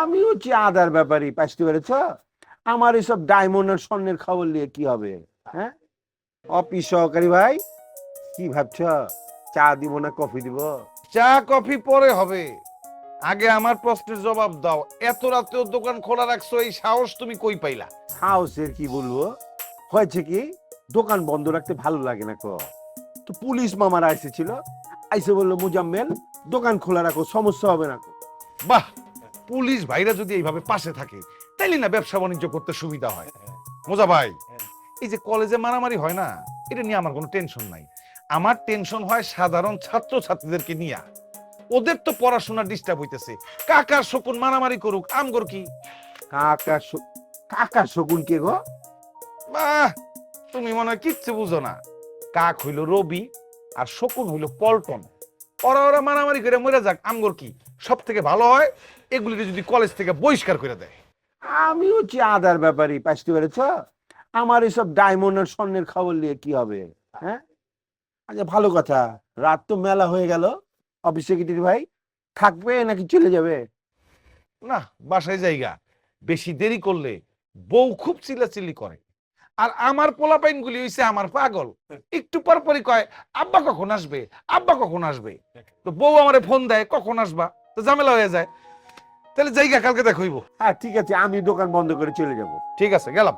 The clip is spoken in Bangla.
আমি হচ্ছে আদার ব্যাপারই, পাইতে পেরেছ? আমার এসব ডায়মন্ড আর স্বর্ণের খবর নিয়ে কি হবে? হ্যাঁ, অফিস সহকারী ভাই, কি ভাবছ? চা দিব না কফি দিব? চা কফি পরে হবে, আগে আমার প্রশ্নের জবাব দাও। এত রাতেও দোকান খোলা রাখছো, এই সাহস তুমি কই পাইলা? হাউসের কি বলবো, হয়েছে কি, দোকান বন্ধ রাখতে ভালো লাগে না কো। তো পুলিশ মামারা এসেছিল, আইসে বললো মুজাম্মেল দোকান খোলা রাখো, সমস্যা হবে না কো। বাহ, পুলিশ ভাইরা যদি এইভাবে পাশে থাকে তাইলে না ব্যবসা বাণিজ্য করতে সুবিধা হয়। মোজা ভাই, এই যে কলেজে মারামারি হয় না, এটা নিয়ে আমার কোনো টেনশন নাই। আমার টেনশন হয় সাধারণ ছাত্র ছাত্রীদেরকে নিয়ে। ওদের তো পড়াশোনা ডিস্টার্ব হইতেছে। কাকার শকুন মারামারি করুক, আমগর কি? কাকা কাকা শকুন কে গো? বাহ, তুমি মনে হয় কিচ্ছু বুঝো না। কাক হইল রবি আর শকুন হইল পল্টন। ওরা ওরা মারামারি করে মরে যাক, আমগর কি? সব থেকে ভালো হয় এগুলিকে যদি কলেজ থেকে বহিষ্কার করে দেয়। আমি হচ্ছে আদার ব্যাপারই, পাইতে পেরেছ? আমার এসব ডায়মন্ড আর স্বর্ণের খবর নিয়ে কি হবে? হ্যাঁ, আচ্ছা ভালো কথা, রাত তো মেলা হয়ে গেল, অফিস সেক্রেটারি ভাই থাকবে নাকি চলে যাবে? না, বাসায় জায়গা, বেশি দেরি করলে বউ খুব চিল্লাচিল্লি করে। আর আমার পোলাপাইন গুলি হইছে আমার পাগল, একটু পর পরই কয় আব্বা কখন আসবে, আব্বা কখন আসবে। তো বউ আমারে ফোন দেয় কখন আসবা, তো ঝামেলা হয়ে যায়। তাহলে জায়গা কালকে দেখইব। হ্যাঁ ঠিক আছে, আমি দোকান বন্ধ করে চলে যাব। ঠিক আছে, গেলাম।